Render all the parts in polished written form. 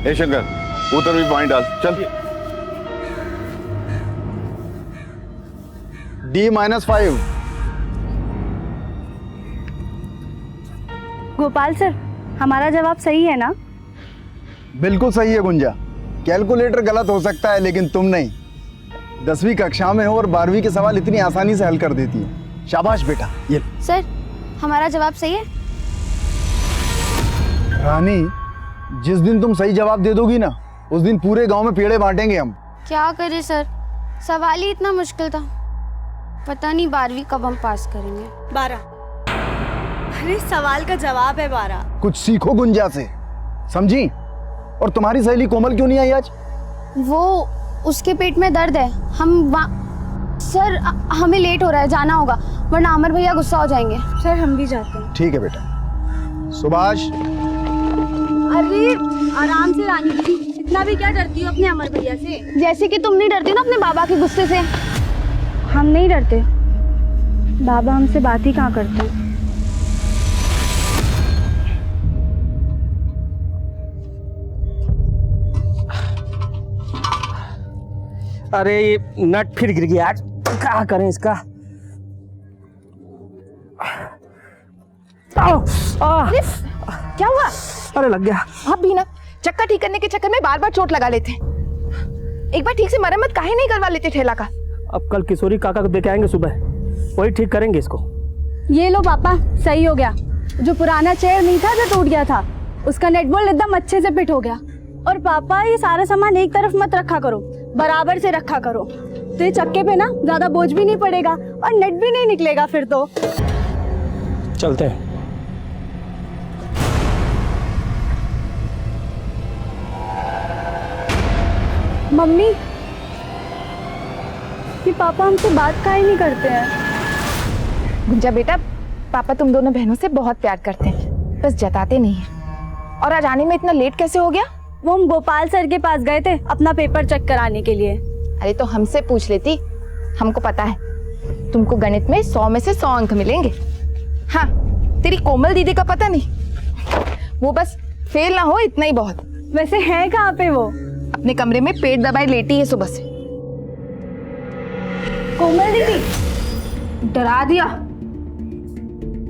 ए शंकर उधर भी पानी डाल चल। D-5। गोपाल सर, हमारा जवाब सही है ना? बिल्कुल सही है गुंजा। कैलकुलेटर गलत हो सकता है लेकिन तुम नहीं। 10वीं कक्षा में हो और 12वीं के सवाल इतनी आसानी से हल कर देती हो। शाबाश बेटा। ये सर, हमारा जवाब सही है। रानी, जिस दिन तुम सही जवाब दे दोगी ना, उस दिन पूरे गांव में पेड़े बांटेंगे हम। क्या करें सर, सवाल ही इतना मुश्किल था। पता नहीं 12वीं कब हम पास करेंगे। 12। अरे सवाल का जवाब है 12। कुछ सीखो गुंजा से, समझी? और तुम्हारी सहेली कोमल क्यों नहीं आई आज? वो उसके पेट में दर्द है। सर हमें लेट हो रहा है, जाना होगा वरना अमर भैया गुस्सा हो जाएंगे। सर हम भी जाते हैं। ठीक है बेटा। सुभाष। अरे आराम से रानी दीदी, इतना भी क्या डरती हो अपने अमर भैया से? जैसे कि तुम नहीं डरती ना अपने बाबा के गुस्से से। हम नहीं डरते, बाबा हमसे बात ही कहाँ करते हैं। अरे ये नट फिर गिर गया आज, क्या करें इसका। क्या हुआ? अरे लग गया। आप भी ना चक्का ठीक करने के चक्कर में बार बार चोट लगा लेते। एक बार ठीक से मरम्मत काहे नहीं करवा लेते ठेला का? अब कल किशोरी काका को देके आएंगे सुबह, वही ठीक करेंगे इसको। ये लो पापा, सही हो गया। जो पुराना चेयर नहीं था जो टूट गया था, उसका नेट बोल्ट एकदम अच्छे से फिट हो गया। और पापा ये सारा सामान एक तरफ मत रखा करो, बराबर से रखा करो, तो ये चक्के पे ना ज्यादा बोझ भी नहीं पड़ेगा और नेट भी नहीं निकलेगा फिर तो। चलते हैं। मम्मी, ये पापा हमसे बात काहे नहीं करते हैं? गुंजा बेटा, पापा तुम दोनों बहनों से बहुत प्यार करते हैं, बस जताते नहीं हैं। और आज आने में इतना लेट कैसे हो गया? वो हम गोपाल सर के पास गए थे अपना पेपर चेक कराने के लिए। अरे तो हमसे पूछ लेती, हमको पता है तुमको गणित में 100 में से 100 अंक मिलेंगे। हाँ, तेरी कोमल दीदी का पता नहीं, वो बस फेल ना हो इतना ही बहुत। वैसे है कहाँ पे वो? अपने कमरे में पेट दबाए लेटी है सुबह से। कोमल दीदी, डरा दिया।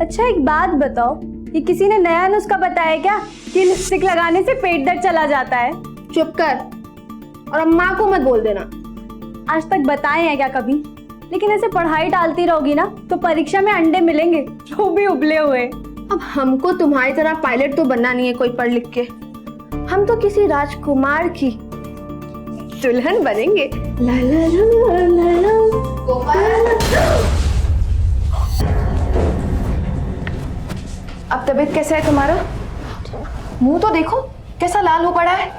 अच्छा एक बात बताओ, ये किसी ने नया नुस्खा बताया क्या कि लिपस्टिक लगाने से पेट दर्द चला जाता है? चुप कर, और अम्मा को मत बोल देना। आज तक बताए हैं क्या कभी? लेकिन ऐसे पढ़ाई डालती रहोगी ना तो परीक्षा में अंडे मिलेंगे, जो भी उबले हुए। अब हमको तुम्हारी तरह पायलट तो बनना नहीं है कोई पढ़ लिख के, हम तो किसी राजकुमार की दुल्हन बनेंगे। ला ला ला ला ला। अब तबीयत कैसा है तुम्हारा? मुंह तो देखो कैसा लाल हो पड़ा है।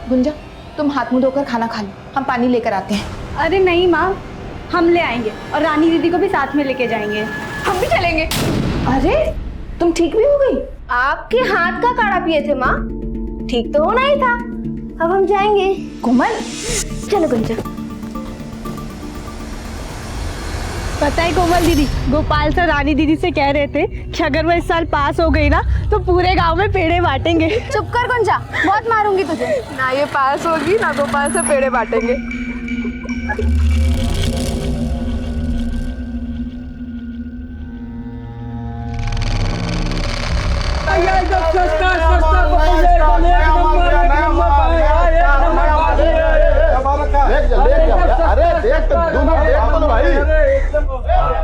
गुंजा, तुम हाथ मुंह धोकर खाना खा लो, हम पानी लेकर आते हैं। अरे नहीं माँ, हम ले आएंगे और रानी दीदी को भी साथ में लेके जाएंगे। हम भी चलेंगे। अरे तुम ठीक भी हो गई? आपके हाथ का काढ़ा पिए थे माँ, ठीक तो होना ही था। अब हम जाएंगे। कोमल चलो गुंजा। पता है कोमल दीदी, गोपाल सर रानी दीदी से कह रहे थे कि अगर वो इस साल पास हो गई ना तो पूरे गांव में पेड़े बांटेंगे। चुप कर गुंजा, बहुत मारूंगी तुझे। ना ये पास होगी ना गोपाल से पेड़े बांटेंगे।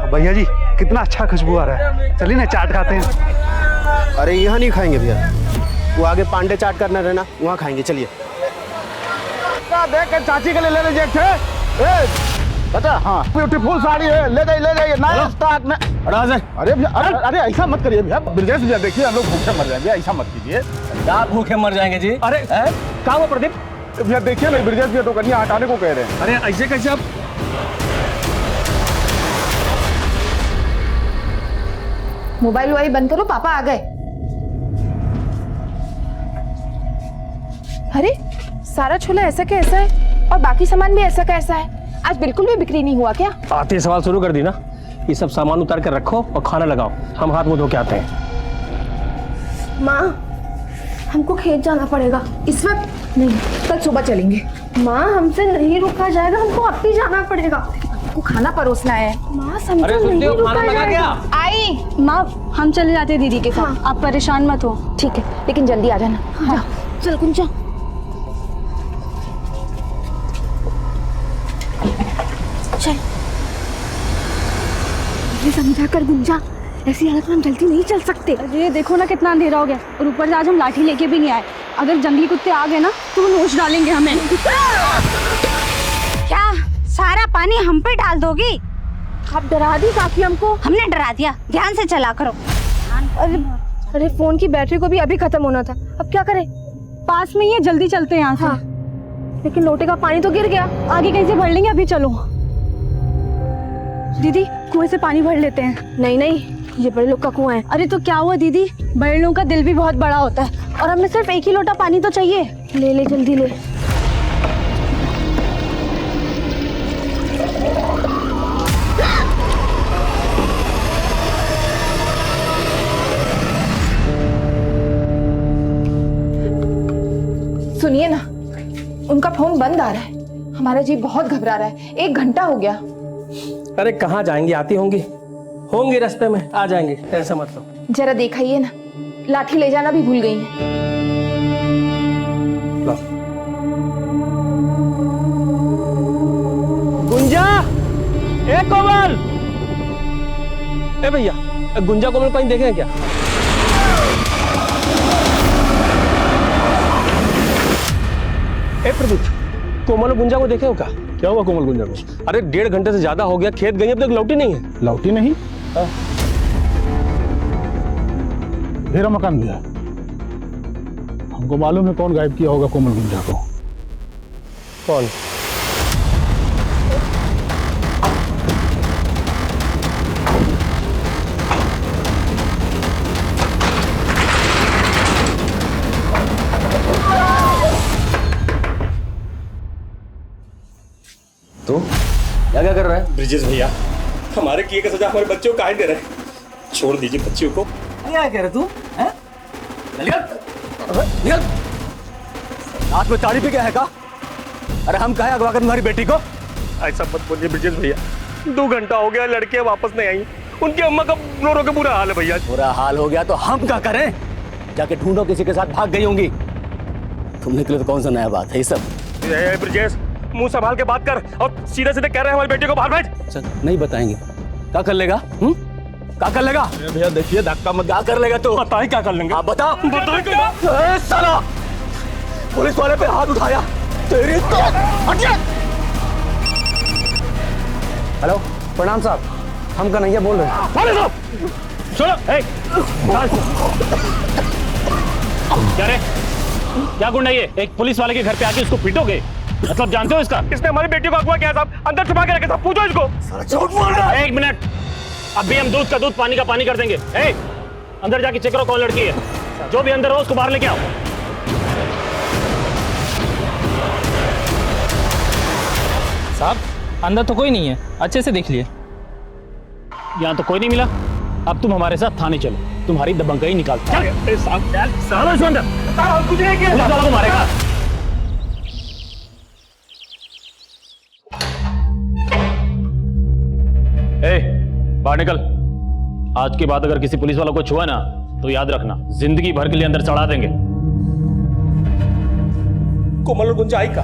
भैया जी कितना अच्छा खुशबू आ रहा है, चलिए ना चाट खाते हैं। अरे यहाँ नहीं खाएंगे भैया, वो आगे पांडे चाट करना रहना, वहाँ खाएंगे। चलिए। देख के चाची के लिए ले लीजिए। बता, हाँ ब्यूटीफुल साड़ी है, ले जाइए नया स्टॉक में। अरे भैया, अरे ऐसा मत करिए भैया। ब्रजेश भैया देखिए, हम लोग भूखे मर जाएंगे, ऐसा मत कीजिए। क्या भूखे मर जाएंगे जी? अरे क्या हुआ प्रदीप? भैया देखिए ना, ब्रजेश भैया तो कन्या हटाने को कह रहे हैं। अरे ऐसे कैसे? आप मोबाइल वाइल बंद करो, पापा आ गए। अरे सारा छोला ऐसा का ऐसा है और बाकी सामान भी ऐसा का ऐसा है। आज बिल्कुल भी बिक्री नहीं हुआ क्या? आते सवाल शुरू कर दी ना। ये सब सामान उतार कर रखो और खाना लगाओ, हम हाथ मुंह धो के आते हैं। माँ हमको खेत जाना पड़ेगा। इस वक्त नहीं, कल सुबह चलेंगे। माँ हमसे नहीं रुका जाएगा, हमको अब भी जाना पड़ेगा। आपको खाना परोसना है। माँ समझो, नहीं रुका जाएगा। आई माँ हम चले जाते हैं दीदी के साथ, आप परेशान मत हो। ठीक है, लेकिन जल्दी आ जाना। हाँ। चल गुंजा। चल ये समझा कर गुंजा, ऐसी हालत में हम जल्दी नहीं चल सकते। अरे देखो ना कितना अंधेरा हो गया, और ऊपर से आज हम लाठी लेके भी नहीं आए। अगर जंगली कुत्ते आ गए ना तो वो नोच डालेंगे हमें। क्या सारा पानी हम पे डाल दोगी? आप डरा दी काफी हमको। हमने डरा दिया, ध्यान से चला करो। अरे फोन की बैटरी को भी अभी खत्म होना था, अब क्या करें? पास में ही है, जल्दी चलते हैं यहाँ से। हाँ, लेकिन लोटे का पानी तो गिर गया। आगे कहीं से भर लेंगे, अभी चलो। दीदी कुएं से पानी भर लेते हैं। नहीं नहीं, ये बड़े लोग का कुआं है। अरे तो क्या हुआ दीदी, बड़े लोगों का दिल भी बहुत बड़ा होता है, और हमें सिर्फ एक ही लोटा पानी तो चाहिए। ले ले जल्दी ले। सुनिए ना, उनका फोन बंद आ रहा है। हमारा जी बहुत घबरा रहा है, 1 घंटा हो गया। अरे कहाँ जाएंगी, आती होंगी रास्ते में, आ जाएंगे, टेंशन मत लो। जरा दिखाइए ना, लाठी ले जाना भी भूल गई है। लो। गुंजा, ए कोमल, ए भैया, गुंजा कोमल कहीं देखे हैं क्या? ए प्रदीप, कोमल और गुंजा को देखे हो क्या? क्या हुआ कोमल गुंजा को? अरे 1.5 घंटे से ज्यादा हो गया, खेत गई, अब तक लौटी नहीं है। लौटी नहीं? मेरा मकान भी है। हमको मालूम है कौन गायब किया होगा कोमल गुंजा को। कौन? तो क्या कर रहा है ब्रिजेश भैया? हमारे किए का सजा हमारे बच्चों को काहे दे रहे हैं? छोड़ दीजिए बच्चियों को। क्या कह रहे तू? निकल! हाथ में ताड़ी पे क्या है का? अरे हम कहे अगवा कर तुम्हारी बेटी को? ऐसा मत बोलिए ब्रिजेश भैया, 2 घंटा हो गया, लड़कियां वापस नहीं आई। उनकी अम्मा का रो रो के बुरा हाल है भैया। बुरा हाल हो गया तो हम क्या करें? जाके ढूंढो, किसी के साथ भाग गई होंगी। तुम निकले तो कौन सा नया बात है ये सब? ब्रिजेश, मुंह संभाल के बात कर, और सीधे सीधे कह रहे हैं हमारी बेटी को बाहर भेज। चल, नहीं बताएंगे। क्या कर लेगा? क्या कर लेगा? भैया देखिए, धक्का मत। क्या कर लेगा तू? बताए क्या कर लेंगे? आप बता। बताए क्या? साला पुलिस वाले पे हाथ उठाया तेरी तो। हेलो, प्रणाम साहब, हम कन्हैया बोल रहे हैं। छोड़ो, क्या रे, क्या गुंडा ये? एक पुलिस वाले के घर पे आके इसको पीटोगे? मतलब जानते हो इसका? इसने हमारी बेटी को अगवा किया साहब, अंदर छुपा के रखे साहब, पूछो इसको। झूठ बोल रहा है। 1 मिनट, अभी हम दूध का दूध, पानी का पानी कर देंगे। अंदर जाके चेक करो कौन लड़की है। जो भी अंदर हो उसको बाहर लेके आओ। साहब अंदर तो कोई नहीं है, अच्छे से देख लिए। यहाँ तो कोई नहीं मिला। अब तुम हमारे साथ थाने चलो, तुम्हारी दबंगई निकाल। मारेगा। बाहर निकल। आज के बाद अगर किसी पुलिस वाला को छुआ ना तो याद रखना, जिंदगी भर के लिए अंदर चढ़ा देंगे। कोमल और गुंजा आई का?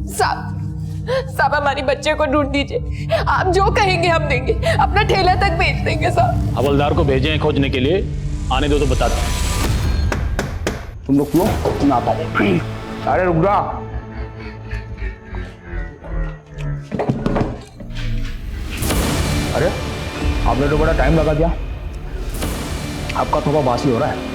साहब हमारी बच्चे को ढूंढ दीजिए, आप जो कहेंगे हम देंगे, अपना ठेला तक भेज देंगे साहब। हवलदार को भेजे हैं खोजने के लिए, आने दो तो बता दो। तुम लोग क्यों ना आता? अरे रुक जा। अरे आपने तो बड़ा टाइम लगा दिया, आपका थोड़ा बासी हो रहा है।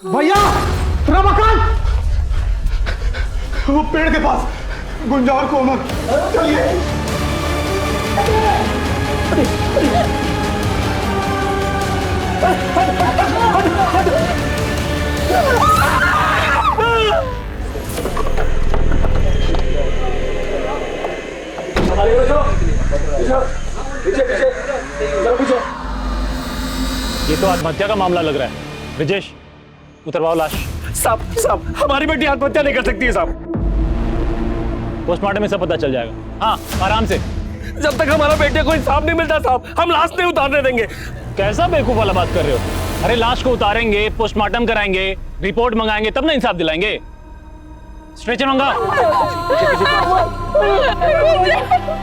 भैया, रमाकांत, वो पेड़ के पास गुंजा और कोमल चलिए। ये तो आत्महत्या का मामला लग रहा है। ब्रिजेश, उतरवाओ लाश। साहब हमारी बेटी आत्महत्या नहीं कर सकती है साहब। पोस्टमार्टम में सब पता चल जाएगा। हाँ, आराम से। जब तक हमारा बेटे को इंसाफ नहीं मिलता साहब, हम लाश नहीं उतारने देंगे। कैसा बेवकूफ वाला बात कर रहे हो? अरे लाश को उतारेंगे, पोस्टमार्टम कराएंगे, रिपोर्ट मंगाएंगे, तब ना इंसाफ दिलाएंगे। स्ट्रेचर मंगाओ।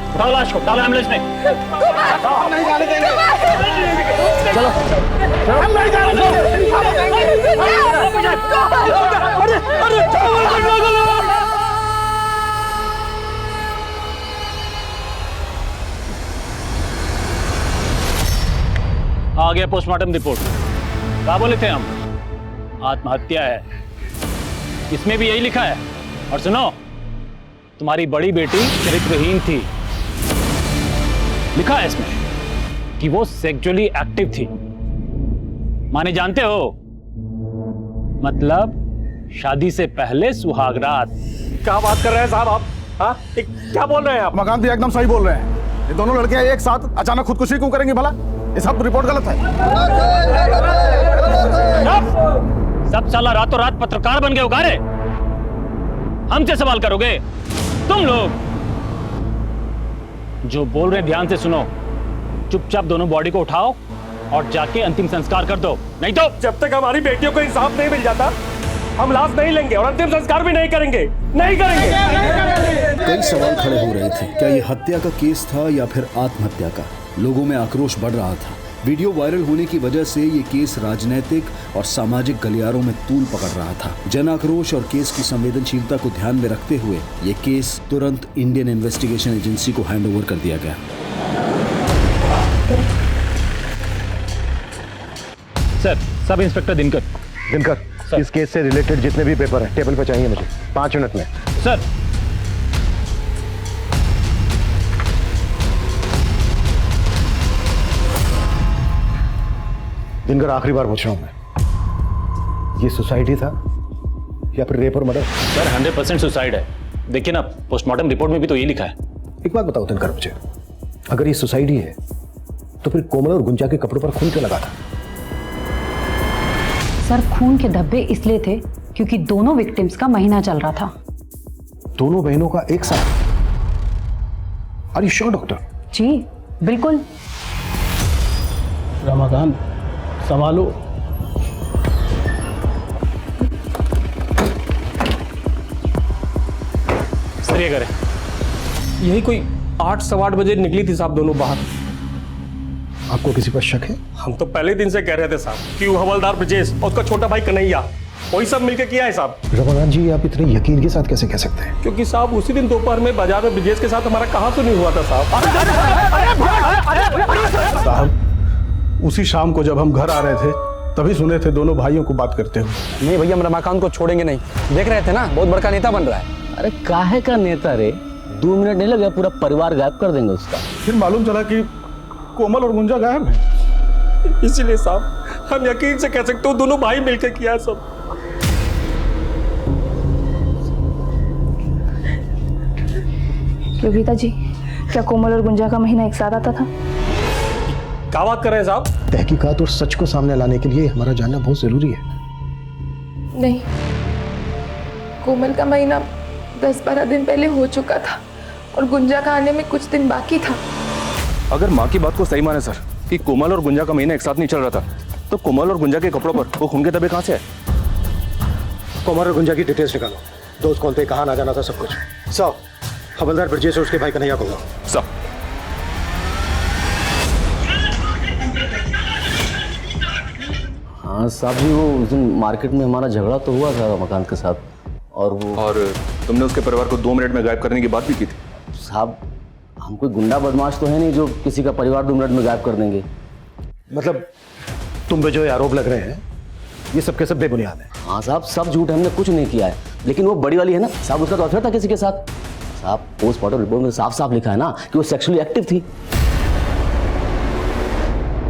उठाओ लाश को, डालो एम्बुलेंस में। हम नहीं जाने देंगे। चलो। हम नहीं जाने देंगे। आ गया पोस्टमार्टम रिपोर्ट। क्या बोले थे हम? आत्महत्या है। इसमें भी यही लिखा है। और सुनो, तुम्हारी बड़ी बेटी चरित्रहीन थी। लिखा है इसमें कि वो सेक्सुअली एक्टिव थी। माने जानते हो, मतलब शादी से पहले सुहागरात। क्या बात कर रहे हैं साहब आप? हाँ, क्या बोल रहे हैं आप? मकान भी एकदम सही बोल रहे हैं। ये दोनों लड़कियां एक साथ अचानक खुदकुशी क्यों करेंगी भला? ये सब रिपोर्ट गलत है। सब साला रातों रात पत्रकार बन गए उगारे। हमसे सवाल करोगे तुम लोग? जो बोल रहे ध्यान से सुनो। चुपचाप दोनों बॉडी को उठाओ और जाके अंतिम संस्कार कर दो, नहीं तो जब तक हमारी बेटियों को इंसाफ नहीं मिल जाता, हम लाश नहीं लेंगे और अंतिम संस्कार भी नहीं करेंगे। नहीं करेंगे। कई सवाल खड़े हो रहे थे। क्या ये हत्या का केस था या फिर आत्महत्या का? लोगों में आक्रोश बढ़ रहा था। वीडियो वायरल होने की वजह से ये केस राजनीतिक और सामाजिक गलियारों में तूल पकड़ रहा था। जन आक्रोश और केस की संवेदनशीलता को ध्यान में रखते हुए ये केस तुरंत इंडियन इन्वेस्टिगेशन एजेंसी को हैंडओवर कर दिया गया। Sir, sub inspector Dinkar. Dinkar, इस केस से रिलेटेड जितने भी पेपर हैं टेबल पर चाहिए मुझे 5 मिनट में। सर। दिनकर, आखिरी बार पूछ रहा हूं मैं, ये सुसाइड ही था या फिर रेप और मर्डर? सर 100% सुसाइड है। देखिए ना, पोस्टमार्टम रिपोर्ट में भी तो ये लिखा है। एक बात बताओ दिनकर मुझे, अगर ये सुसाइड ही है तो फिर कोमल और गुंजा के कपड़ों पर खून क्यों लगा था? सर, खून के धब्बे इसलिए थे क्योंकि दोनों विक्टिम्स का महीना चल रहा था। दोनों बहनों का एक साथ? Are you sure doctor? जी बिल्कुल। रमाकांत, संभालो। सर ये करें। यही कोई 8 सवा 8 बजे निकली थी साहब दोनों बाहर। आपको किसी पर शक है? हम तो पहले दिन से कह रहे थे साहब कि वो हवलदार ब्रिजेश और उसका छोटा भाई कन्हैया, वही सब मिलकर किया है साहब। रमाकांत जी, आप इतने यकीन के साथ कैसे कह सकते हैं? क्योंकि साहब उसी दिन दोपहर में बाजार में ब्रिजेश के साथ हमारा कहाँ तो नहीं हुआ था साहब। साहब, उसी शाम को जब हम घर आ रहे थे तभी सुने थे दोनों भाइयों को बात करते हुए। नहीं भैया, हम रमाकांत को छोड़ेंगे नहीं। देख रहे थे ना, बहुत बड़का नेता बन रहा है। अरे काहे का नेता रे? 2 मिनट नहीं लगे, पूरा परिवार गायब कर देंगे उसका। फिर मालूम चला कि कोमल और गुंजा गायब है। इसीलिए साहब हम यकीन से कह सकते हो दोनों भाई मिलकर किया है सब। योगिता जी, क्या कोमल और गुंजा का महीना एक साथ आता था? क्या बात कर रहे हैं साहब? तहकीकात और सच को सामने लाने के लिए हमारा जानना बहुत जरूरी है। नहीं, कोमल का महीना 10-12 दिन पहले हो चुका था और गुंजा का आने में कुछ दिन बाकी था। अगर माँ की बात को सही माने सर कि कोमल और गुंजा का महीना एक साथ नहीं चल रहा था, तो कोमल और गुंजा के कपड़ों पर वो खून के धब्बे कहाँ से है? कोमल और गुंजा की डिटेल्स निकालो। दोस्त कौन थे, कहाँ ना जाना था, सब कुछ। सौ हवलदार ब्रजेश और उसके भाई कन्हैया को लो। सब। हाँ साहब जी, वो उस दिन मार्केट में हमारा झगड़ा तो हुआ था रमाकांत के साथ, और तुमने उसके परिवार को 2 मिनट में गायब करने की बात भी की थी। साहब, हम कोई गुंडा बदमाश तो है नहीं जो किसी का परिवार 2 मिनट में गायब कर देंगे। मतलब तुम पे जो आरोप लग रहे हैं ये सब के सब बेबुनियाद है? हाँ साहब, सब झूठ है, हमने कुछ नहीं किया है। लेकिन वो बड़ी वाली है ना साहब, उसका तो अफेयर था किसी के साथ। साहब पोस्टमार्टम रिपोर्ट में साफ साफ लिखा है ना कि वो सेक्सुअली एक्टिव थी।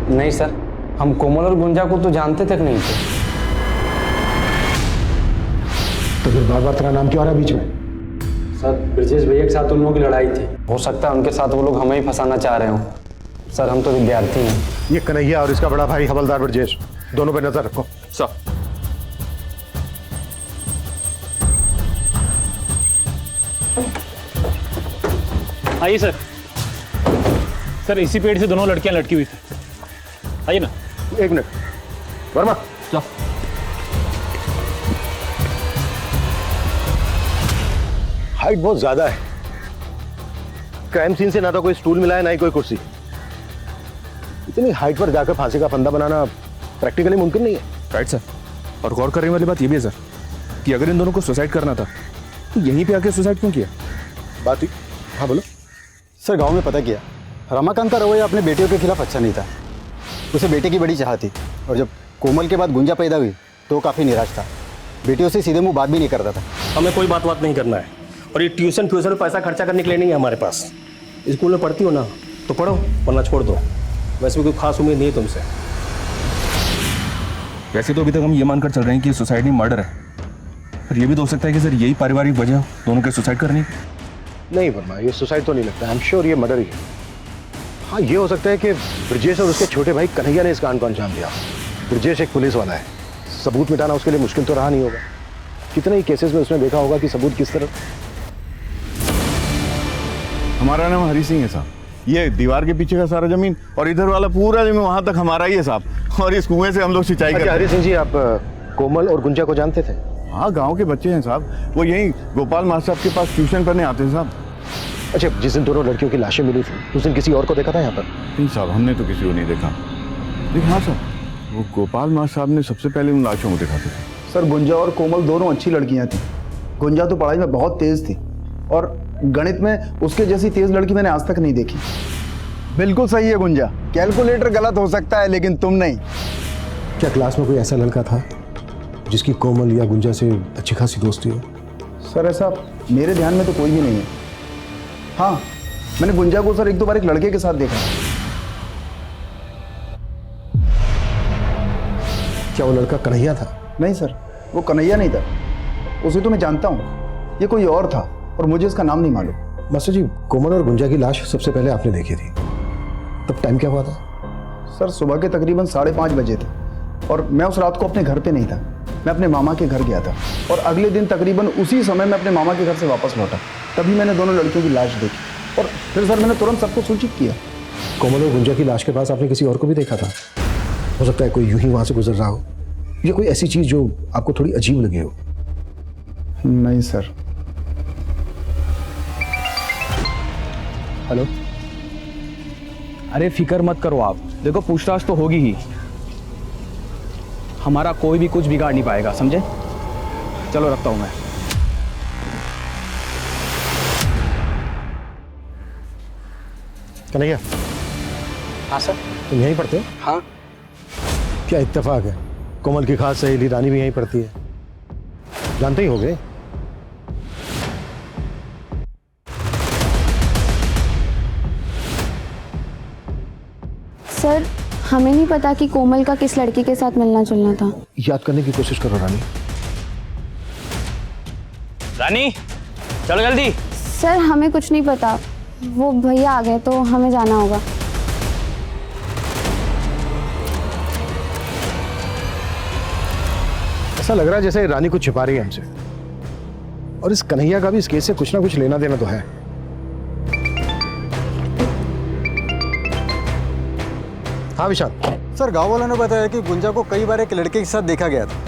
नहीं सर, हम कोमल और गुंजा को तो जानते तक नहीं थे। तो फिर बार बार तेरा नाम क्यों आ रहा है बीच में? सर ब्रजेश भैया के साथ उन लोगों की लड़ाई थी, हो सकता है उनके साथ वो लोग हमें ही फंसाना चाह रहे हो। सर हम तो विद्यार्थी हैं। ये कन्हैया और इसका बड़ा भाई हवलदार ब्रजेश, दोनों पे नजर रखो। सर आइए सर। सर इसी पेड़ से दोनों लड़कियां लटकी हुई थी, आइए ना। एक मिनट वर्मा, क्या? हाइट बहुत ज्यादा है। क्राइम सीन से ना तो कोई स्टूल मिला है ना ही कोई कुर्सी। इतनी हाइट पर जाकर फांसी का फंदा बनाना प्रैक्टिकली मुमकिन नहीं है। Right sir. और गौर करने वाली बात यह भी है सर कि अगर इन दोनों को सुसाइड करना था तो यहीं पे आके सुसाइड क्यों किया? बात ही। हाँ बोलो। सर गांव में पता किया, रमाकांत का रवैया अपने बेटियों के खिलाफ अच्छा नहीं था। उसे बेटे की बड़ी चाह थी और जब कोमल के बाद गुंजा पैदा हुई तो वो काफ़ी निराश था। बेटियों से सीधे मुंह बात भी नहीं करता था। हमें कोई बात नहीं करना है और ये ट्यूशन में पैसा खर्चा करने के लिए नहीं है हमारे पास। स्कूल में पढ़ती हो ना तो पढ़ो, वरना छोड़ दो। वैसे भी कोई खास उम्मीद नहीं है तुमसे। वैसे तो अभी तक हम ये मानकर चल रहे हैं कि सुसाइड नहीं मर्डर है, पर यह भी तो हो सकता है कि सर यही पारिवारिक वजह हो दोनों के सुसाइड करने की। नहीं वर्मा, ये सुसाइड तो नहीं लगता। आई एम श्योर ये मर्डर ही है। हाँ ये हो सकता है कि ब्रजेश और उसके छोटे भाई कन्हैया ने इस कांड को अंजाम दिया। ब्रजेश एक पुलिस वाला है, सबूत मिटाना उसके लिए मुश्किल तो रहा नहीं होगा। कितने ही केसेस में उसने देखा होगा कि सबूत किस तरह। हमारा नाम हरी सिंह है साहब। ये दीवार के पीछे का सारा जमीन और इधर वाला पूरा जमीन वहां तक हमारा ही है साहब। और इस कुएं से हम लोग सिंचाई करते हैं। हरी सिंह जी, आप कोमल और गुंजा को जानते थे? हाँ, गांव के बच्चे हैं साहब। वो यहीं गोपाल मास्टर साहब के पास ट्यूशन पढ़ने आते हैं साहब। अच्छा, जिस दिन दोनों लड़कियों की लाशें मिली थी उस दिन किसी और को देखा था यहाँ पर? नहीं साहब, हमने तो किसी को नहीं देखा। लेकिन हाँ साहब, वो गोपाल मास्टर साहब ने सबसे पहले उन लाशों को देखा था। सर गुंजा और कोमल दोनों अच्छी लड़कियां थी। गुंजा तो पढ़ाई में बहुत तेज थी और गणित में उसके जैसी तेज लड़की मैंने आज तक नहीं देखी। बिल्कुल सही है गुंजा, कैलकुलेटर गलत हो सकता है लेकिन तुम नहीं। क्या क्लास में कोई ऐसा लड़का था जिसकी कोमल या गुंजा से अच्छी खासी दोस्ती हो? सर ऐसा मेरे ध्यान में तो कोई भी नहीं है। हाँ, मैंने गुंजा को सर एक दो बार एक लड़के के साथ देखा। क्या वो लड़का कन्हैया था? नहीं सर, वो कन्हैया नहीं था। उसे तो मैं जानता हूँ, ये कोई और था और मुझे इसका नाम नहीं मालूम। मास्टर जी, कोमल और गुंजा की लाश सबसे पहले आपने देखी थी, तब टाइम क्या हुआ था? सर सुबह के तकरीबन 5:30 बजे थे और मैं उस रात को अपने घर पे नहीं था। मैं अपने मामा के घर गया था और अगले दिन तकरीबन उसी समय मैं अपने मामा के घर से वापस लौटा। तभी मैंने दोनों लड़कियों की लाश देखी और फिर सर मैंने तुरंत सबको सूचित किया। कोमल और गुंजा की लाश के पास आपने किसी और को भी देखा था? हो सकता है कोई यूं ही वहां से गुजर रहा हो या कोई ऐसी चीज जो आपको थोड़ी अजीब लगी हो। नहीं सर। हेलो। अरे फिक्र मत करो आप, देखो पूछताछ तो होगी ही, हमारा कोई भी कुछ बिगाड़ नहीं पाएगा, समझे? चलो रखता हूं मैं। कन्हैया। हाँ सर। तुम यहीं पढ़ते हो? हाँ। क्या इत्तेफाक है, कोमल की खास सहेली रानी भी यहीं पढ़ती है। जानते ही होगे। सर हमें नहीं पता कि कोमल का किस लड़की के साथ मिलना जुलना था। याद करने की कोशिश करो रानी। रानी चलो जल्दी। सर हमें कुछ नहीं पता, वो भैया आ गए तो हमें जाना होगा। ऐसा लग रहा है जैसे रानी कुछ छिपा रही है हमसे, और इस कन्हैया का भी इस केस से कुछ ना कुछ लेना देना तो है। हाँ विशाल। सर गांव वालों ने बताया कि गुंजा को कई बार एक लड़के के साथ देखा गया था,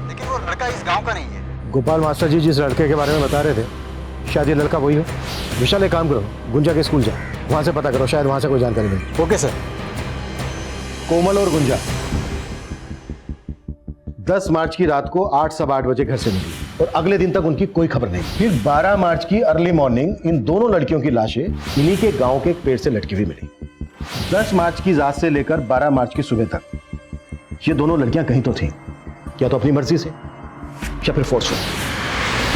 लेकिन वो लड़का इस गांव का नहीं है। गोपाल मास्टर जी जिस लड़के के बारे में बता रहे थे, शायद ये लड़का वही हो। विशाल एक काम करो, गुंजा के स्कूल जाओ, वहां से पता करो, शायद वहां से कोई जानकारी मिले। Okay sir. कोमल और गुंजा 10 मार्च की रात को 8 सवा 8 बजे घर से निकली और अगले दिन तक उनकी कोई खबर नहीं। फिर 12 मार्च की अर्ली मॉर्निंग इन दोनों लड़कियों की लाशें इन्हीं के गांव के एक पेड़ से लटकी हुई मिली। 10 मार्च की रात से लेकर 12 मार्च की सुबह तक ये दोनों लड़कियां कहीं तो थीं, या तो अपनी मर्जी से या फिर फोर्सफुल।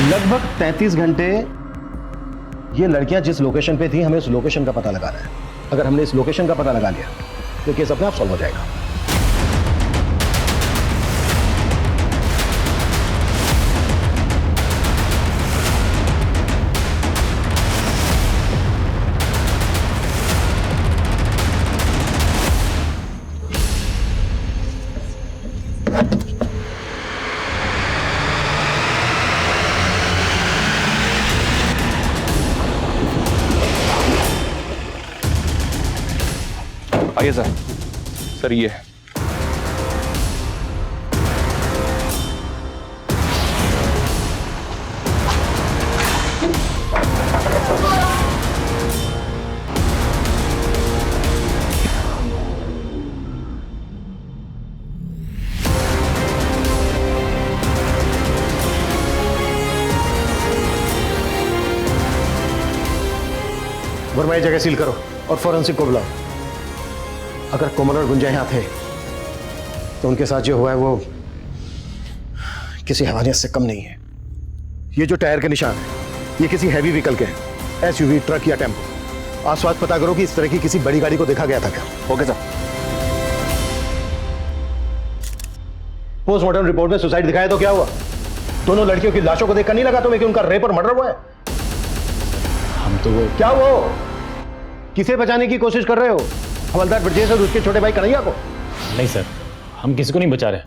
लगभग 33 घंटे ये लड़कियां जिस लोकेशन पे थी, हमें उस लोकेशन का पता लगाना है। अगर हमने इस लोकेशन का पता लगा लिया तो केस अपने आप सॉल्व हो जाएगा। आइए सर। सर ये है। वर्मा, ये जगह सील करो और फॉरेंसिक को बुलाओ। अगर कोमल और गुंजा यहाँ थे तो उनके साथ जो हुआ है वो किसी हैवानियत से कम नहीं है। ये जो टायर के निशान है ये किसी हैवी व्हीकल के हैं, एसयूवी, ट्रक या टेम्पो। आसपास पता करो कि इस तरह की किसी बड़ी गाड़ी को देखा गया था क्या। Okay sir. पोस्टमार्टम रिपोर्ट में सुसाइड दिखाया तो क्या हुआ? दोनों लड़कियों की लाशों को देखकर नहीं लगा तुम्हें कि उनका रेप और मर्डर हुआ है? हम तो वो क्या वो किसे बचाने की कोशिश कर रहे हो? हवलदार ब्रजेश और उसके छोटे भाई कन्हैया को? नहीं सर, हम किसी को नहीं बचा रहे।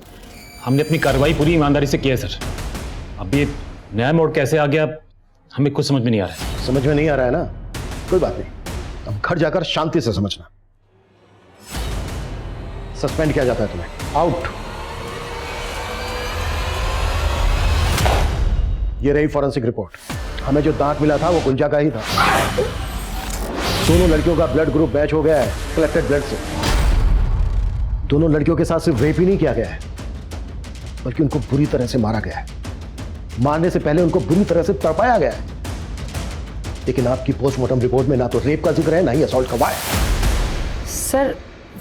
हमने अपनी कार्रवाई पूरी ईमानदारी से की है सर। अब ये नया मोड़ कैसे आ गया हमें कुछ समझ में नहीं आ रहा है। समझ में नहीं आ रहा है ना? कोई बात नहीं, अब घर जाकर शांति से समझना। सस्पेंड किया जाता है तुम्हें। आउट। ये रही फॉरेंसिक रिपोर्ट। हमें जो दांत मिला था वो गुंजा का ही था। दोनों लड़कियों का ब्लड ग्रुप मैच हो गया है कलेक्टेड ब्लड से। दोनों लड़कियों के साथ सिर्फ रेप ही नहीं किया गया है बल्कि उनको बुरी तरह से मारा गया है। मारने से पहले उनको बुरी तरह से तड़पाया गया है। लेकिन आपकी पोस्टमार्टम रिपोर्ट में ना तो रेप का जिक्र है ना ही असॉल्ट का वार। सर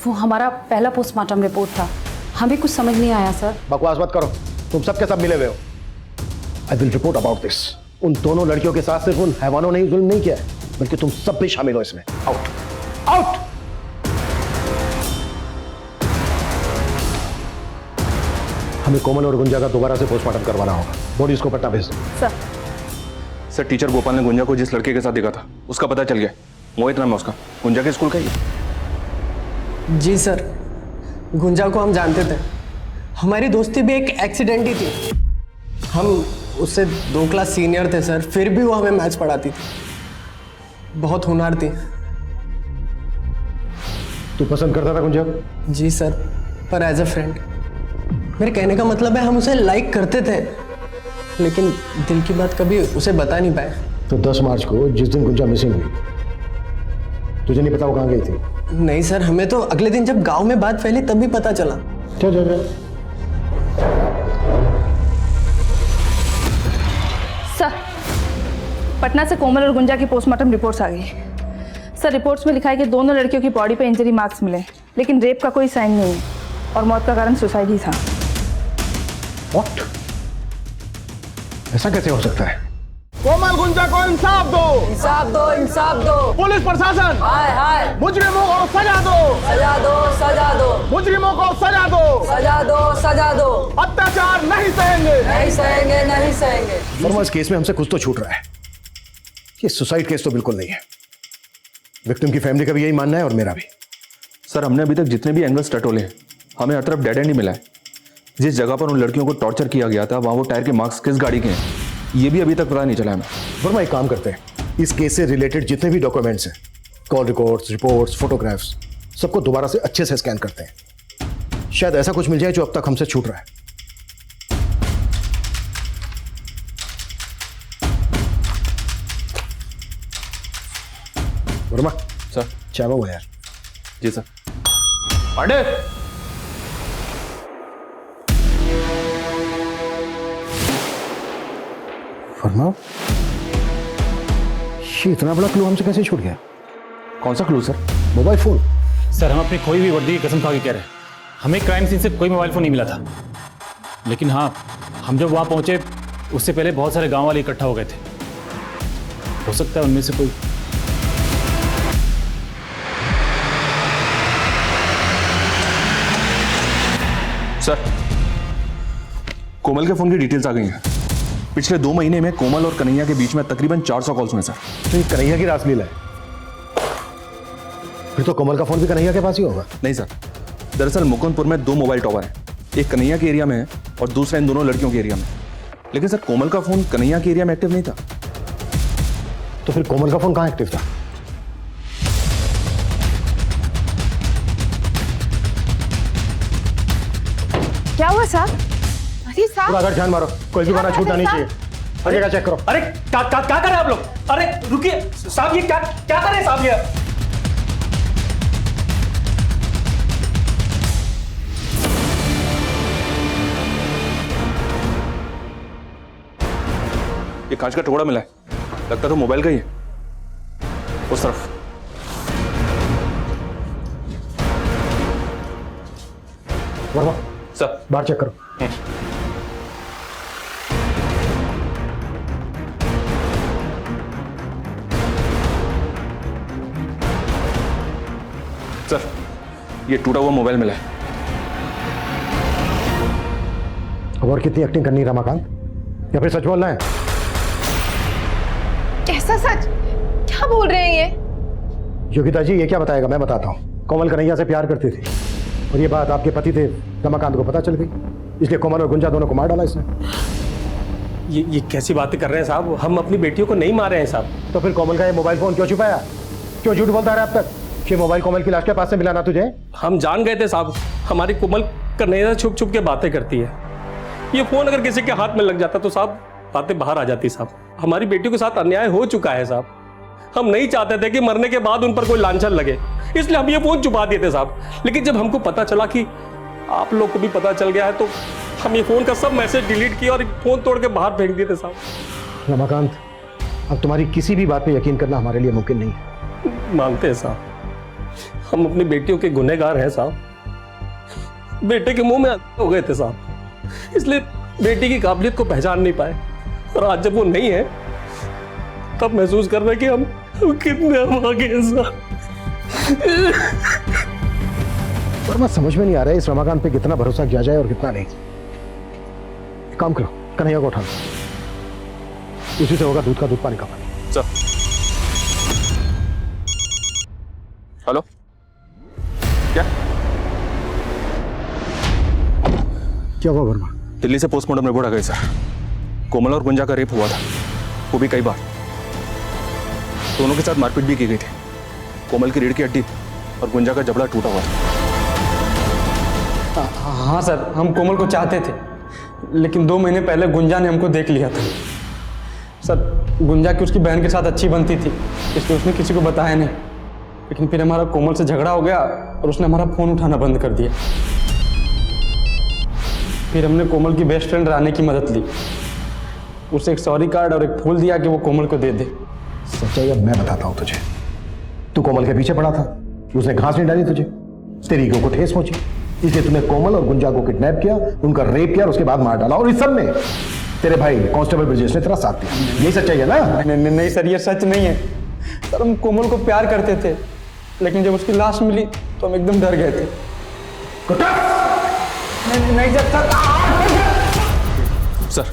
वो हमारा पहला पोस्टमार्टम रिपोर्ट था, हमें कुछ समझ नहीं आया सर। बकवास मत करो, तुम सबके सब मिले हुए हो। I will report about this. उन दोनों लड़कियों के साथ सिर्फ उन हैवानों ने ही जुल्म नहीं किया है बल्कि तुम सब भी शामिल हो इसमें। Out out. हमें कोमल और गुंजा का दोबारा से पोस्टमार्टम करवाना होगा। बॉडीज को पटना भेज दो। सर टीचर गोपाल ने गुंजा को जिस लड़के के साथ देखा था उसका पता चल गया। मोहित नाम है उसका, गुंजा के स्कूल का ही। जी सर, गुंजा को हम जानते थे। हमारी दोस्ती भी एक एक्सीडेंट ही थी। हम उससे 2 क्लास सीनियर थे सर, फिर भी वो हमें मैथ्स पढ़ाती थी। बहुत होनहार थी। तू पसंद करता था गुंजा? जी सर, पर एज अ फ्रेंड। मेरे कहने का मतलब है हम उसे लाइक करते थे लेकिन दिल की बात कभी उसे बता नहीं पाए। तो 10 मार्च को जिस दिन गुंजा मिसिंग हुई तुझे नहीं पता वो कहाँ गई थी? नहीं सर, हमें तो अगले दिन जब गांव में बात फैली तभी पता चला। चल सर पटना से कोमल और गुंजा की पोस्टमार्टम रिपोर्ट्स आ गई। सर रिपोर्ट्स में लिखा है कि दोनों लड़कियों की बॉडी पे इंजरी मार्क्स मिले लेकिन रेप का कोई साइन नहीं है और मौत का कारण सुसाइड ही था। What? ऐसा कैसे हो सकता है? कोमल गुंजा को इंसाफ दो, इंसाफ दो, इंसाफ दो। पुलिस प्रशासन हाय हाय। मुजरिमों को सजा दो, सजा दो, सजा दो। मुजरिमों को सजा दो, सजा दो, सजा दो। अत्याचार नहीं सहेंगे, नहीं सहेंगे, नहीं सहेंगे। वर्मा, इस केस में हमसे कुछ तो छूट रहा है। ये सुसाइड केस तो बिल्कुल नहीं है। विक्टिम की फैमिली का भी यही मानना है और मेरा भी। सर हमने अभी तक जितने भी एंगल्स टटोले हैं हमें हर तरफ डेड एंड ही मिला है। जिस जगह पर उन लड़कियों को टॉर्चर किया गया था वहां वो टायर के मार्क्स किस गाड़ी के हैं ये भी अभी तक पता नहीं चला हमें। वर्मा, एक काम करते हैं, इस केस से रिलेटेड जितने भी डॉक्यूमेंट्स हैं, कॉल रिकॉर्ड्स, रिपोर्ट्स, फोटोग्राफ्स, सबको दोबारा से अच्छे से स्कैन करते हैं। शायद ऐसा कुछ मिल जाए जो अब तक हमसे छूट रहा है। वर्मा सर, चाय वो यार। जी सर। पांडे वर्मा, ये इतना बड़ा क्लू हमसे कैसे छूट गया? कौन सा clue sir? Mobile phone. Sir हम अपनी खोई हुई वर्दी की कसम खा के कह रहे हैं, हमें क्राइम सीन से कोई मोबाइल फोन नहीं मिला था। लेकिन हाँ, हम जब वहाँ पहुँचे उससे पहले बहुत सारे गांव वाले इकट्ठा हो गए थे। हो सकता है उनमें से कोई। सर, कोमल के फोन की डिटेल्स आ गई हैं। पिछले 2 महीने में कोमल और कन्हैया के बीच में तकरीबन 400 कॉल्स हुए सर। तो ये कन्हैया की रासलीला है? फिर तो कोमल का फोन भी कन्हैया के पास ही होगा। नहीं सर, दरअसल मुकुंदपुर में 2 मोबाइल टावर हैं, एक कन्हैया के एरिया में है और दूसरा इन दोनों लड़कियों के एरिया में। लेकिन सर, कोमल का फोन कन्हैया के एरिया में एक्टिव नहीं था। तो फिर कोमल का फोन कहाँ एक्टिव था? क्या हुआ साहब? अरे साहब, पूरा घर ध्यान मारो, कोई भी बना छूटना नहीं चाहिए। हर जगह चेक करो। अरे क्या कर रहे हैं आप लोग? अरे रुकिए साहब, ये क्या क्या कर रहे हैं साहब? ये कांच का टुकड़ा मिला है, लगता तो मोबाइल का ही है। उस तरफ। वर्मा सर, बाहर चेक करो। सर, ये टूटा हुआ मोबाइल मिला है। और कितनी एक्टिंग करनी है रमाकांत, या फिर सच बोलना है? कैसा सच? क्या बोल रहे हैं ये? योगिता जी, ये क्या बताएगा? मैं बताता हूँ। कोमल कन्हैया से प्यार करती थी और ये बात आपके पति थे रमाकांत को पता चल गई, इसलिए कोमल और गुंजा दोनों को मार डाला इसने। ये कैसी बातें कर रहे हैं साहब? हम अपनी बेटियों को नहीं मारे हैं साहब। तो फिर कोमल का ये मोबाइल फोन क्यों छुपाया? क्यों झूठ बोलता रहा अब तक? ये मोबाइल कोमल की लाश के पास से मिलाना तुझे? हम जान गए थे साहब, हमारी कोमल कन्हैया छुप छुप के बातें करती है। ये फोन अगर किसी के हाथ में लग जाता तो साहब बातें बाहर आ जाती साहब। हमारी बेटी के साथ अन्याय हो चुका है साहब। हम नहीं चाहते थे कि मरने के बाद उन पर कोई लांछन लगे, इसलिए हम ये फोन छुपा दिए थे साहब। लेकिन जब हमको पता चला कि आप लोग को भी पता चल गया है तो हम ये फोन का सब मैसेज डिलीट किया और फोन तोड़ के बाहर फेंक दिए थे साहब। रमाकांत, अब तुम्हारी किसी भी बात पे यकीन करना हमारे लिए मुमकिन नहीं है। मानते हैं साहब, हम अपनी बेटियों के गुनहगार हैं साहब। बेटे के मुंह में हो गए थे साहब, इसलिए बेटी की काबिलियत को पहचान नहीं पाए। और आज जब वो नहीं है तब महसूस कर रहे हैं कि हम कितने आगे हैं साहब। पर मैं समझ में नहीं आ रहा है इस रमाकांत पे कितना भरोसा किया जाए और कितना नहीं। एक काम करो, कन्हैया को उठा लो, उसी से होगा दूध का दूध पानी का पानी। सर। हेलो, क्या हुआ वर्मा? दिल्ली से पोस्टमार्टम रिपोर्ट आ गई सर। कोमल और गुंजा का रेप हुआ था, वो भी कई बार। दोनों के साथ मारपीट भी की गई थी। कोमल की रीढ़ की हड्डी और गुंजा का जबड़ा टूटा हुआ था। हाँ सर, हम कोमल को चाहते थे, लेकिन 2 महीने पहले गुंजा ने हमको देख लिया था सर। गुंजा की उसकी बहन के साथ अच्छी बनती थी, इसलिए उसने किसी को बताया नहीं। लेकिन फिर हमारा कोमल से झगड़ा हो गया और उसने हमारा फ़ोन उठाना बंद कर दिया। फिर हमने कोमल की बेस्ट फ्रेंड रानी की मदद ली, उसे एक सॉरी कार्ड और एक फूल दिया कि वो कोमल को दे दे। सच्चाई अब मैं बताता हूँ तुझे। तू कोमल के पीछे पड़ा था, उसने घास नहीं डाली तुझे, तेरी ईगो को ठेस पहुंची, इसलिए तूने कोमल और गुंजा को किडनैप किया, उनका रेप किया और उसके बाद मार डाला। और इस सब में तेरे भाई कांस्टेबल ब्रजेश ने तेरा साथ दिया। यही सच्चाई है ना? नहीं सर, ये सच नहीं है सर। हम कोमल को प्यार करते थे, लेकिन जब उसकी लाश मिली तो हम एकदम डर गए थे। नहीं सर,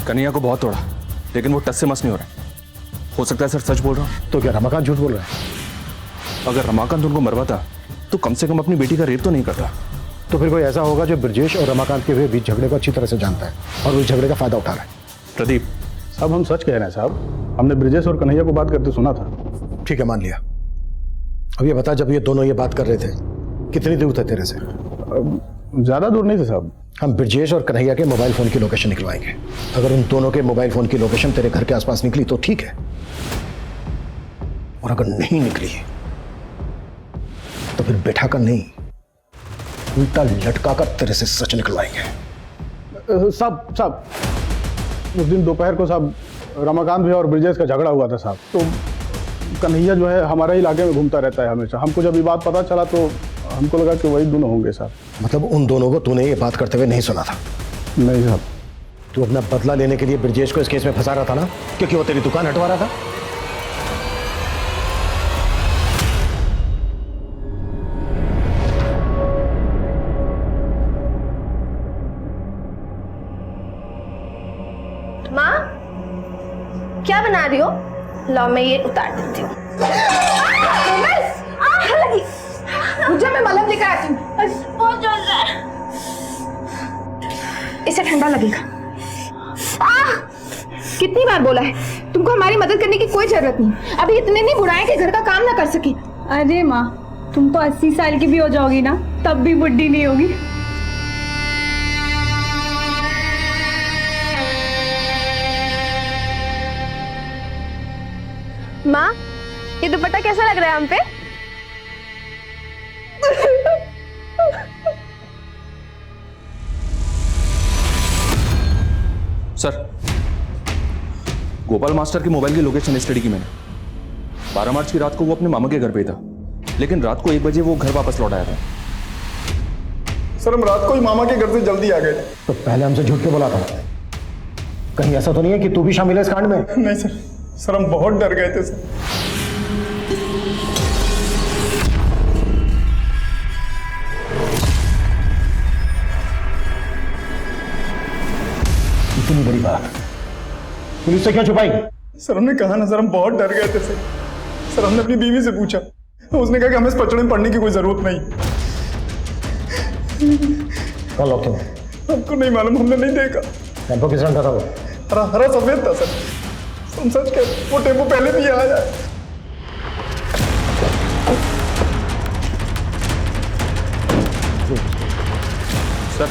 कन्हैया को बहुत तोड़ा, लेकिन वो टस से मस नहीं हो रहा। हो सकता है सर सच बोल रहा हूँ। तो क्या रमाकांत झूठ बोल रहा है? अगर रमाकांत उनको मरवाता तो कम से कम अपनी बेटी का रेप तो नहीं करता। तो फिर कोई ऐसा होगा जो ब्रजेश और रमाकांत के हुए बीच झगड़े को अच्छी तरह से जानता है और उस झगड़े का फायदा उठा रहा है। प्रदीप साहब, हम सच कह रहे हैं साहब, हमने ब्रजेश और कन्हैया को बात करते सुना था। ठीक है, मान लिया। अब ये बता, जब ये दोनों ये बात कर रहे थे कितनी दूर थे तेरे से? ज्यादा दूर नहीं थे साहब। हम ब्रजेश और कन्हैया के मोबाइल फोन की लोकेशन निकलवाएंगे। अगर उन दोनों के मोबाइल फोन की लोकेशन तेरे घर के आसपास निकली तो ठीक है, और अगर नहीं निकली तो फिर बैठा कर नहीं, उल्टा लटका कर तेरे से सच निकलवाएंगे। साहब उस दिन दोपहर को साहब रमाकांत भैया और ब्रजेश का झगड़ा हुआ था साहब। तो कन्हैया जो है हमारे इलाके में घूमता रहता है हमेशा। हमको जब ये बात पता चला तो हमको लगा कि वही दोनों होंगे साहब। मतलब उन दोनों को तूने ये बात करते हुए नहीं सुना था? नहीं साहब। तू अपना बदला लेने के लिए ब्रजेश को इस केस में फंसा रहा था ना, क्योंकि वो तेरी दुकान हटवा रहा था। माँ क्या बना रही हो? लो मैं ये उतार देती हूँ। लगी मुझे, मैं मलहम लेकर आती हूँ। बहुत जल रहा है, इसे ठंडा लगेगा। कितनी बार बोला है तुमको हमारी मदद करने की कोई जरूरत नहीं। अभी इतने नहीं बुढ़ाए कि घर का काम ना कर सके। अरे माँ, तुम तो 80 साल की भी हो जाओगी ना, तब भी बुढ़ी नहीं होगी। माँ ये दुपट्टा कैसा लग रहा है हम पे? सर, गोपाल मास्टर की मोबाइल की लोकेशन स्टडी की मैंने। 12 मार्च की रात को वो अपने मामा के घर पे था, लेकिन रात को 1 बजे वो घर वापस लौट आया था। सर हम रात को ही मामा के घर से जल्दी आ गए थे। तो पहले हमसे झूठ क्यों बोला था? कहीं ऐसा तो नहीं है कि तू भी शामिल है इस कांड में? नहीं सर हम बहुत डर गए थे सर। इतनी बड़ी बात पुलिस से क्यों छुपाई? सर हमने कहा ना सर, हम बहुत डर गए थे सर। सर हमने अपनी बीवी से पूछा, उसने कहा कि हमें इस पचड़े में पड़ने की कोई जरूरत नहीं। कल लॉक क्यों? हमको नहीं मालूम, हमने नहीं देखा। टेम्पो किस रंग का था वो? हरा सफेद था सर। हम सच कह, वो टेम्पो पहले भी आया। सर,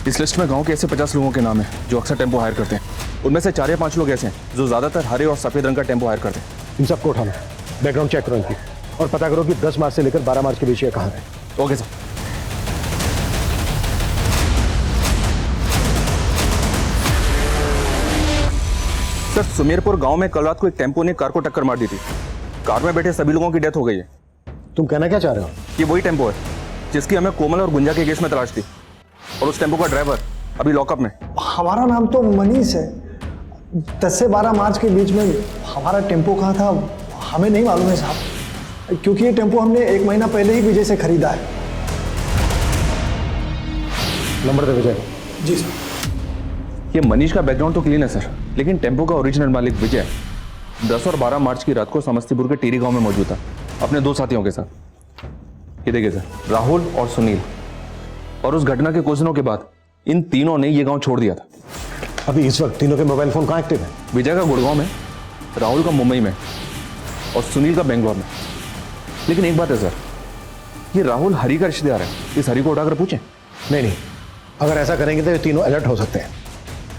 इस लिस्ट में गांव के ऐसे 50 लोगों के नाम हैं जो अक्सर टेम्पो हायर करते हैं। उनमें से 4 या 5 लोग ऐसे हैं जो ज्यादातर हरे और सफेद रंग का टेम्पो हायर करते हैं। इन सबको उठाना, बैकग्राउंड चेक करो इनकी, और पता करो कि 10 मार्च से लेकर 12 मार्च के बीच ये कहाँ है। Okay sir. सर, सुमेरपुर गांव में कल रात को एक टेम्पो ने कार को टक्कर मार दी थी। कार में बैठे सभी लोगों की डेथ हो गई है। तुम कहना क्या चाह रहे हो? ये वही टेम्पो है जिसकी हमें कोमल और गुंजा के केस में तलाश थी, और उस टेम्पो का ड्राइवर अभी लॉकअप में। हमारा नाम तो मनीष है। 10 से 12 मार्च के बीच में हमारा टेम्पो कहाँ था हमें नहीं मालूम है साहब, क्योंकि ये टेम्पो हमने 1 महीना पहले ही विजय से खरीदा है। नंबर दे विजय। जी सर। ये मनीष का बैकग्राउंड तो क्लीन है सर, लेकिन टेम्पो का ओरिजिनल मालिक विजय 10 और 12 मार्च की रात को समस्तीपुर के टीरी गांव में मौजूद था अपने 2 साथियों के साथ। ये देखिए सर, राहुल और सुनील। और उस घटना के कुछ दिनों के बाद इन तीनों ने ये गांव छोड़ दिया था। अभी इस वक्त तीनों के मोबाइल फोन कहाँ एक्टिव है? विजय का गुड़गांव में, राहुल का मुंबई में और सुनील का बेंगलोर में। लेकिन एक बात है सर, ये राहुल हरी का रिश्तेदार है। इस हरी को उठाकर पूछें। नहीं, अगर ऐसा करेंगे तो ये तीनों अलर्ट हो सकते हैं।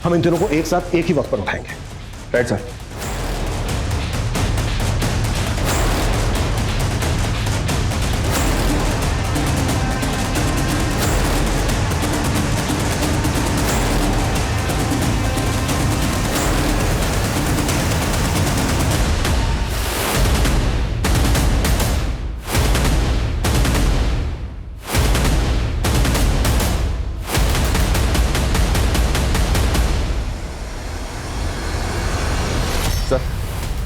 हम इन तीनों को एक साथ एक ही वक्त पर उठाएंगे। Right sir.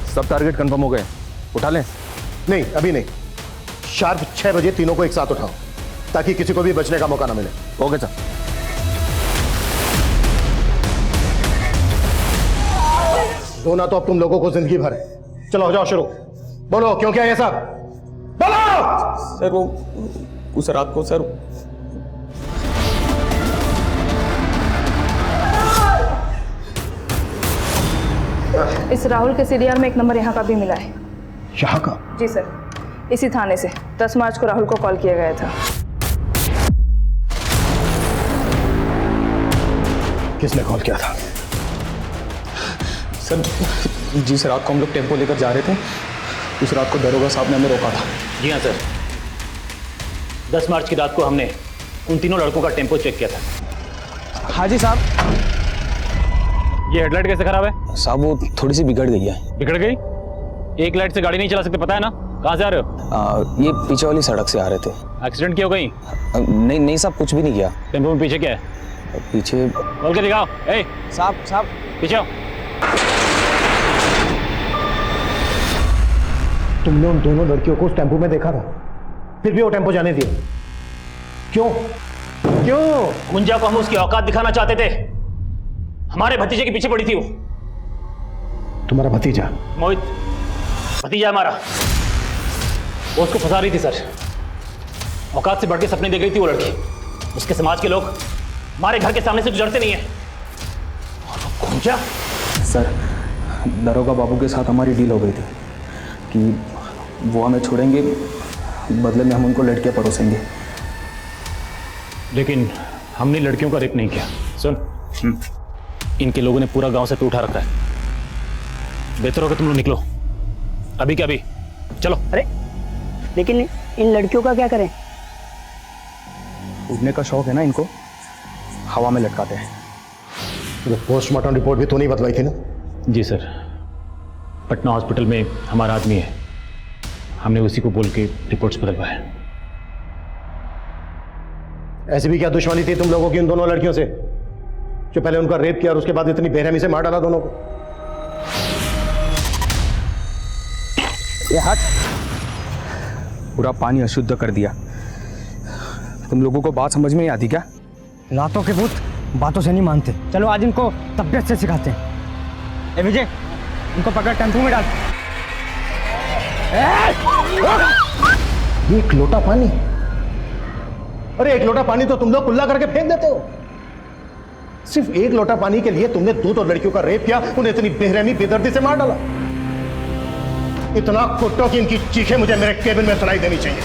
सब टारगेट कंफर्म हो गए, उठा लें? नहीं, अभी नहीं। शार्प 6 बजे तीनों को एक साथ उठाओ ताकि किसी को भी बचने का मौका ना मिले। Okay sir. रोना तो अब तुम लोगों को जिंदगी भर है। चलो हो जाओ शुरू। बोलो क्यों क्या ये सब? बोलो। सर वो उस रात को सर इस राहुल के सीडीआर में एक नंबर यहाँ का भी मिला है। यहाँ का? जी सर, इसी थाने से 10 मार्च को राहुल को कॉल किया गया था। किसने कॉल किया था? सर जी सर, रात को हम लोग टेम्पो लेकर जा रहे थे। उस रात को दरोगा साहब ने हमें रोका था। जी हाँ सर, 10 मार्च की रात को हमने उन तीनों लड़कों का टेम्पो चेक किया था। हाँ जी साहब। ये हेडलाइट कैसे खराब है? साहब वो थोड़ी सी बिगड़ गई है। बिगड़ गई? एक लाइट से गाड़ी नहीं चला सकते, पता है ना? कहाँ से आ रहे हो? ये पीछे वाली सड़क से आ रहे थे। एक्सीडेंट की हो गई? नहीं साहब, कुछ भी नहीं किया। टेम्पो में पीछे क्या है? पीछे बोल के दिखाओ। ए साहब पीछे आओ। तुमने उन दोनों लड़कियों को उस टेम्पो में देखा था, फिर भी वो टेम्पो जाने दिया क्यों? क्यों? गुंजा को हम उसकी औकात दिखाना चाहते थे। हमारे भतीजे के पीछे पड़ी थी वो। तुम्हारा भतीजा? मोहित भतीजा हमारा। वो उसको फंसा रही थी सर। औकात से बढ़ के सपने देख रही थी वो लड़की। उसके समाज के लोग हमारे घर के सामने से गुजरते नहीं है। और वो गुंजा? सर, दरोगा बाबू के साथ हमारी डील हो गई थी कि वो हमें छोड़ेंगे, बदले में हम उनको लड़कियां परोसेंगे। लेकिन हमने लड़कियों का रेप नहीं किया। सुन, इनके लोगों ने पूरा गांव से तो उठा रखा है। बेहतर होगा तुम लोग निकलो अभी के अभी। चलो। अरे लेकिन इन लड़कियों का क्या करें? उड़ने का शौक है ना इनको, हवा में लटकाते हैं। तो पोस्टमार्टम रिपोर्ट भी तो नहीं बतलाई थी ना? जी सर, पटना हॉस्पिटल में हमारा आदमी है, हमने उसी को बोल के रिपोर्ट्स बदलवाए। ऐसी भी क्या दुश्मनी थी तुम लोगों की उन दोनों लड़कियों से, जो पहले उनका रेप किया और उसके बाद इतनी बेरहमी से मार डाला दोनों को? ये हट, पूरा पानी अशुद्ध कर दिया। तुम लोगों को बात समझ में नहीं आती क्या? लातों के भूत बातों से नहीं मानते। चलो आज इनको तबियत से सिखाते हैं। ए विजय, इनको पकड़ टेम्पो में डाल। एक लोटा पानी? अरे एक लोटा पानी तो तुम लोग कुल्ला करके फेंक देते हो। सिर्फ एक लोटा पानी के लिए तुमने दो लड़कियों का रेप किया, उन्हें इतनी बेरहमी बेदर्दी से मार डाला। इतना कुट्टो कि इनकी चीखें मुझे मेरे केबिन में सुनाई देनी चाहिए।